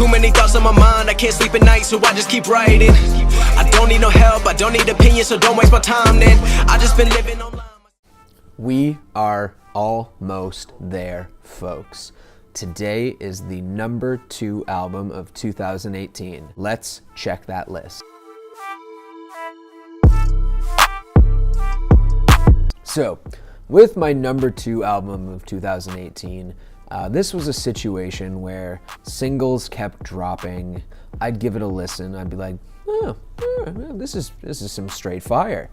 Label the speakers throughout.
Speaker 1: Too many thoughts on my mind, I can't sleep at night, so I just keep writing. I don't need no help, I don't need opinions, so don't waste my time then. I just been living online.
Speaker 2: We are almost there, folks. Today is the number 2 album of 2018. Let's check that list. So, with my number 2 album of 2018, this was a situation where singles kept dropping. I'd give it a listen. I'd be like, this is some straight fire.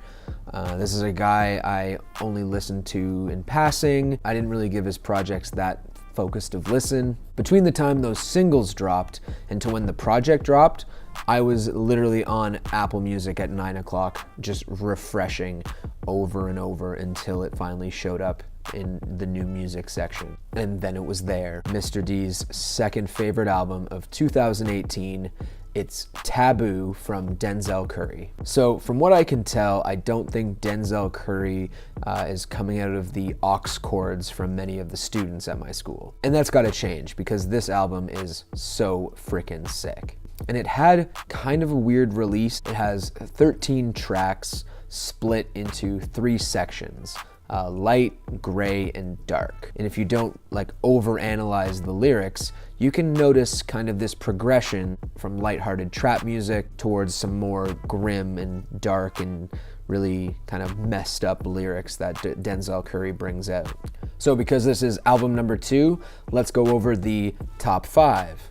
Speaker 2: This is a guy I only listened to in passing. I didn't really give his projects that focused of listen. Between the time those singles dropped and to when the project dropped, I was literally on Apple Music at 9 o'clock, just refreshing over and over until it finally showed up in the new music section. And then it was there. Mr. D's second favorite album of 2018. It's Taboo from Denzel Curry. So from what I can tell, I don't think Denzel Curry is coming out of the aux chords from many of the students at my school. And that's gotta change because this album is so freaking sick. And it had kind of a weird release. It has 13 tracks split into 3 sections. Light, gray, and dark. And if you don't overanalyze the lyrics, you can notice kind of this progression from lighthearted trap music towards some more grim and dark and really kind of messed up lyrics that Denzel Curry brings out. So because this is album number 2, let's go over the top 5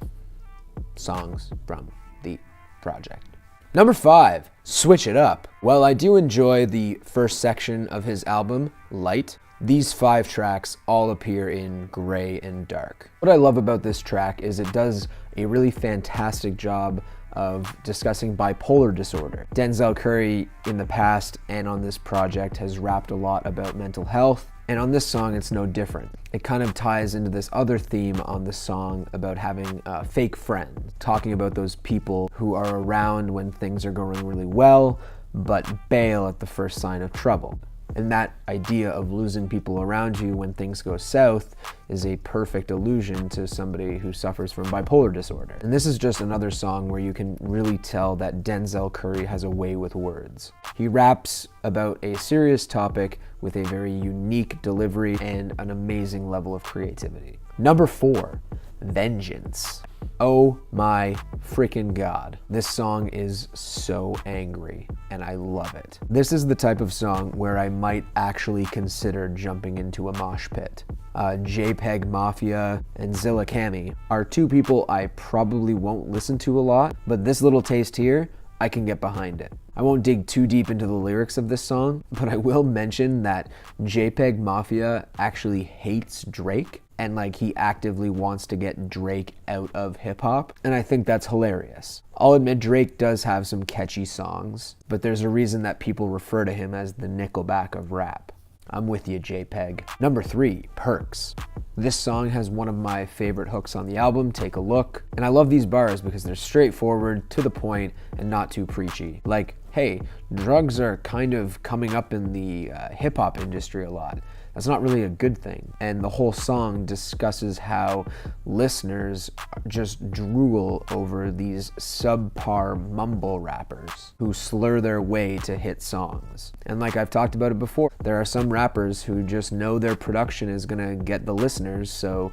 Speaker 2: songs from the project. Number 5, Switch It Up. While I do enjoy the first section of his album, Light, these 5 tracks all appear in gray and dark. What I love about this track is it does a really fantastic job of discussing bipolar disorder. Denzel Curry in the past and on this project has rapped a lot about mental health, and on this song it's no different. It kind of ties into this other theme on the song about having fake friends, talking about those people who are around when things are going really well, but bail at the first sign of trouble. And that idea of losing people around you when things go south is a perfect allusion to somebody who suffers from bipolar disorder. And this is just another song where you can really tell that Denzel Curry has a way with words. He raps about a serious topic with a very unique delivery and an amazing level of creativity. Number 4, Vengeance. Oh my freaking God. This song is so angry and I love it. This is the type of song where I might actually consider jumping into a mosh pit. JPEG Mafia and Zilla Cami are 2 people I probably won't listen to a lot, but this little taste here, I can get behind it. I won't dig too deep into the lyrics of this song, but I will mention that JPEG Mafia actually hates Drake and he actively wants to get Drake out of hip hop, and I think that's hilarious. I'll admit Drake does have some catchy songs, but there's a reason that people refer to him as the Nickelback of rap. I'm with you, JPEG. Number 3, Perks. This song has one of my favorite hooks on the album, Take a Look. And I love these bars because they're straightforward, to the point, and not too preachy. Like, hey, drugs are kind of coming up in the hip-hop industry a lot. That's not really a good thing. And the whole song discusses how listeners just drool over these subpar mumble rappers who slur their way to hit songs. And like I've talked about it before, there are some rappers who just know their production is gonna get the listeners, so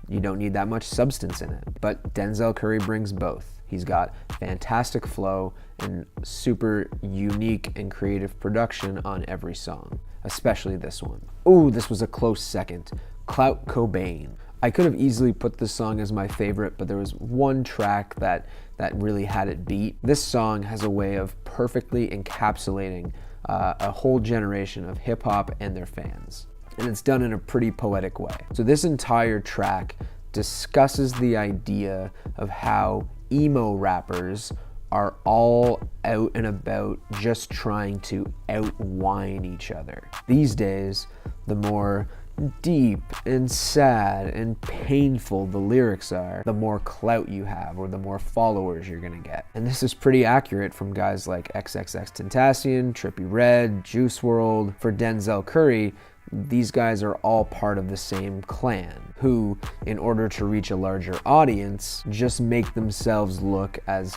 Speaker 2: you don't need that much substance in it. But Denzel Curry brings both. He's got fantastic flow and super unique and creative production on every song, especially this one. Ooh, this was a close second. Clout Cobain. I could have easily put this song as my favorite, but there was one track that really had it beat. This song has a way of perfectly encapsulating a whole generation of hip hop and their fans. And it's done in a pretty poetic way. So this entire track discusses the idea of how emo rappers are all out and about just trying to outwhine each other. These days, the more deep and sad and painful the lyrics are, the more clout you have or the more followers you're gonna get. And this is pretty accurate from guys like XXXTentacion, Trippie Redd, Juice WRLD. For Denzel Curry, these guys are all part of the same clan, who, in order to reach a larger audience, just make themselves look as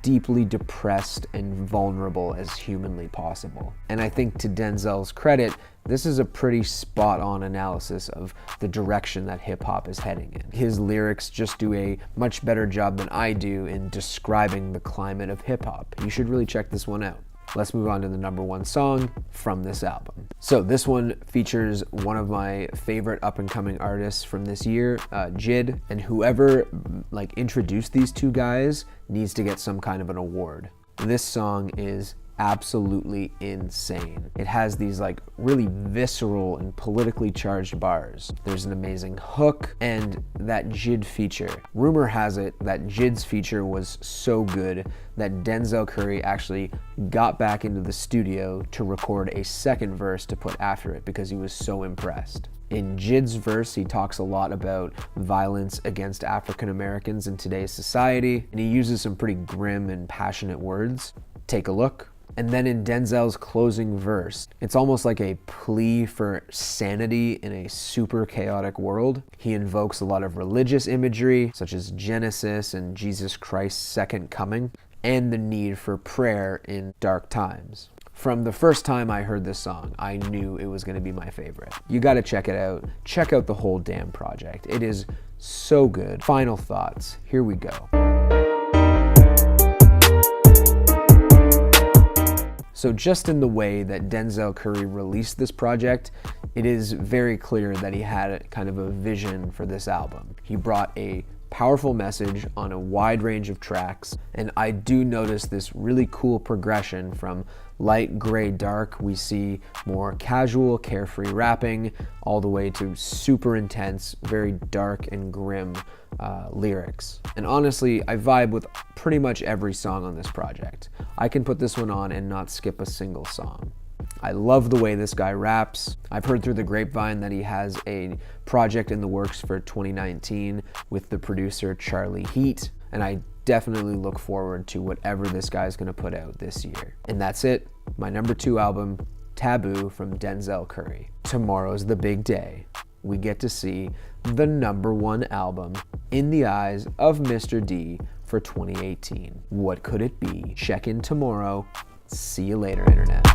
Speaker 2: deeply depressed and vulnerable as humanly possible. And I think, to Denzel's credit, this is a pretty spot-on analysis of the direction that hip-hop is heading in. His lyrics just do a much better job than I do in describing the climate of hip-hop. You should really check this one out. Let's move on to the number one song from this album. So this one features one of my favorite up-and-coming artists from this year, Jid, and whoever introduced these two guys needs to get some kind of an award. This song is absolutely insane. It has these really visceral and politically charged bars. There's an amazing hook and that Jid feature. Rumor has it that Jid's feature was so good that Denzel Curry actually got back into the studio to record a second verse to put after it because he was so impressed. In Jid's verse, he talks a lot about violence against African Americans in today's society, and he uses some pretty grim and passionate words. Take a look. And then in Denzel's closing verse, it's almost like a plea for sanity in a super chaotic world. He invokes a lot of religious imagery, such as Genesis and Jesus Christ's second coming, and the need for prayer in dark times. From the first time I heard this song, I knew it was going to be my favorite. You got to check it out. Check out the whole damn project. It is so good. Final thoughts. Here we go. So just in the way that Denzel Curry released this project, it is very clear that he had kind of a vision for this album. He brought a powerful message on a wide range of tracks, and I do notice this really cool progression from light, gray, dark. We see more casual, carefree rapping, all the way to super intense, very dark and grim lyrics. And honestly, I vibe with pretty much every song on this project. I can put this one on and not skip a single song. I love the way this guy raps. I've heard through the grapevine that he has a project in the works for 2019 with the producer Charlie Heat, and I definitely look forward to whatever this guy's gonna put out this year. And that's it, my number 2 album, Taboo, from Denzel Curry. Tomorrow's the big day. We get to see the number 1 album in the eyes of Mr. D for 2018. What could it be? Check in tomorrow. See you later, Internet.